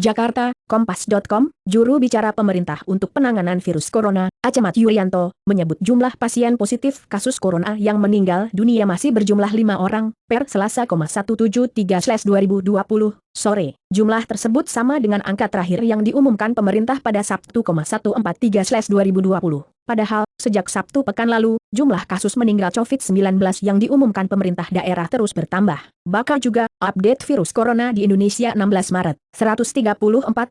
Jakarta, Kompas.com, juru bicara pemerintah untuk penanganan virus corona, Acamat Yuryanto, menyebut jumlah pasien positif kasus corona yang meninggal dunia masih berjumlah 5 orang, per Selasa,173/2020, sore. Jumlah tersebut sama dengan angka terakhir yang diumumkan pemerintah pada Sabtu, 143/2020. Padahal, sejak Sabtu pekan lalu, jumlah kasus meninggal COVID-19 yang diumumkan pemerintah daerah terus bertambah. Bakal juga, update virus corona di Indonesia 16 Maret, 134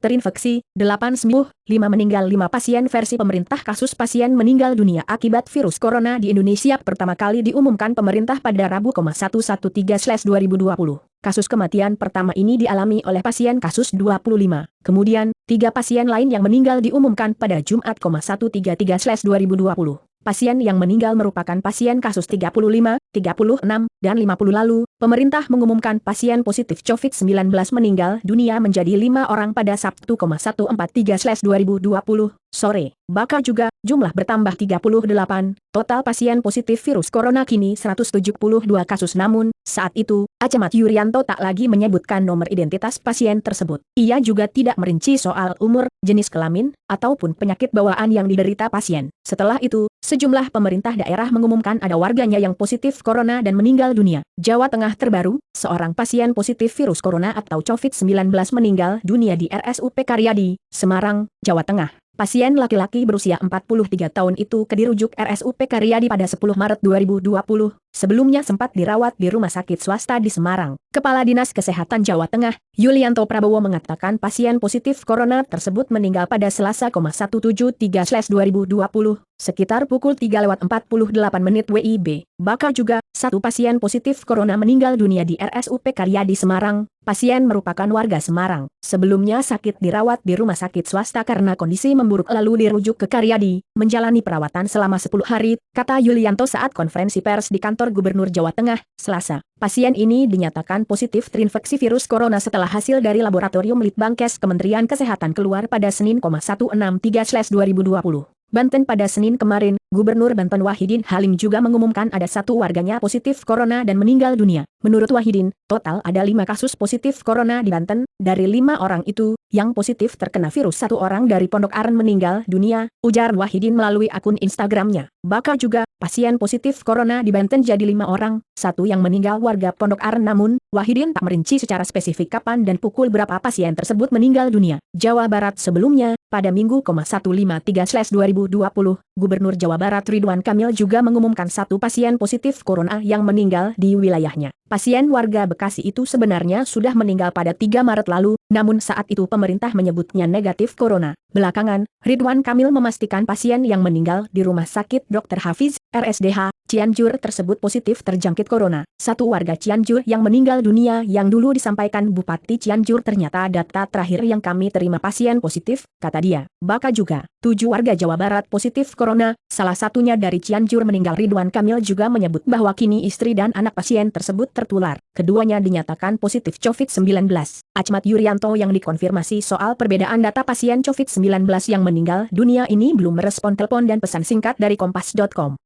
terinfeksi, 8 sembuh, 5 meninggal. 5 pasien versi pemerintah. Kasus pasien meninggal dunia akibat virus corona di Indonesia pertama kali diumumkan pemerintah pada Rabu, 113/2020. Kasus kematian pertama ini dialami oleh pasien kasus 25. Kemudian, 3 pasien lain yang meninggal diumumkan pada Jumat, 133/2020. Pasien yang meninggal merupakan pasien kasus 35, 36, dan 50 lalu. Pemerintah mengumumkan pasien positif COVID-19 meninggal dunia menjadi 5 orang pada Sabtu, 143/2020, sore. Bakal juga, jumlah bertambah 38, total pasien positif virus corona kini 172 kasus. Namun, saat itu, Acamat Yuryanto tak lagi menyebutkan nomor identitas pasien tersebut. Ia juga tidak merinci soal umur, jenis kelamin, ataupun penyakit bawaan yang diderita pasien. Setelah itu, sejumlah pemerintah daerah mengumumkan ada warganya yang positif corona dan meninggal dunia. Jawa Tengah terbaru, seorang pasien positif virus corona atau COVID-19 meninggal dunia di RSUP Karyadi, Semarang, Jawa Tengah. Pasien laki-laki berusia 43 tahun itu dirujuk RSUP Karyadi pada 10 Maret 2020. Sebelumnya sempat dirawat di rumah sakit swasta di Semarang. Kepala Dinas Kesehatan Jawa Tengah, Yulianto Prabowo mengatakan pasien positif corona tersebut meninggal pada Selasa, 173/2020, sekitar pukul 3:48 WIB. Bakal juga, 1 pasien positif corona meninggal dunia di RSUP Karyadi Semarang. Pasien merupakan warga Semarang. Sebelumnya sakit dirawat di rumah sakit swasta karena kondisi memburuk lalu dirujuk ke Karyadi, menjalani perawatan selama 10 hari, kata Yulianto saat konferensi pers di kantor Gubernur Jawa Tengah, Selasa. Pasien ini dinyatakan positif terinfeksi virus corona setelah hasil dari laboratorium Litbangkes Kementerian Kesehatan keluar pada Senin, 163/2020. Banten pada Senin kemarin, Gubernur Banten Wahidin Halim juga mengumumkan ada 1 warganya positif corona dan meninggal dunia. Menurut Wahidin, total ada 5 kasus positif corona di Banten. Dari 5 orang itu, yang positif terkena virus 1 orang dari Pondok Aren meninggal dunia, ujar Wahidin melalui akun Instagramnya. Bakal juga, pasien positif corona di Banten jadi 5 orang, 1 yang meninggal warga Pondok Aren. Namun, Wahidin tak merinci secara spesifik kapan dan pukul berapa pasien tersebut meninggal dunia. Jawa Barat sebelumnya, pada Minggu, 153/2020, Gubernur Jawa Barat Ridwan Kamil juga mengumumkan 1 pasien positif corona yang meninggal di wilayahnya. Pasien warga Bekasi itu sebenarnya sudah meninggal pada 3 Maret lalu, namun saat itu pemerintah menyebutnya negatif corona. Belakangan, Ridwan Kamil memastikan pasien yang meninggal di Rumah Sakit Dr. Hafiz, RSDH, Cianjur tersebut positif terjangkit corona. 1 warga Cianjur yang meninggal dunia yang dulu disampaikan Bupati Cianjur ternyata data terakhir yang kami terima pasien positif, kata dia. Bakal juga, 7 warga Jawa Barat positif corona, salah satunya dari Cianjur meninggal. Ridwan Kamil juga menyebut bahwa kini istri dan anak pasien tersebut tertular. Keduanya dinyatakan positif COVID-19. Acamat Yuryanto yang dikonfirmasi soal perbedaan data pasien COVID-19 yang meninggal dunia ini belum merespon telepon dan pesan singkat dari Kompas.com.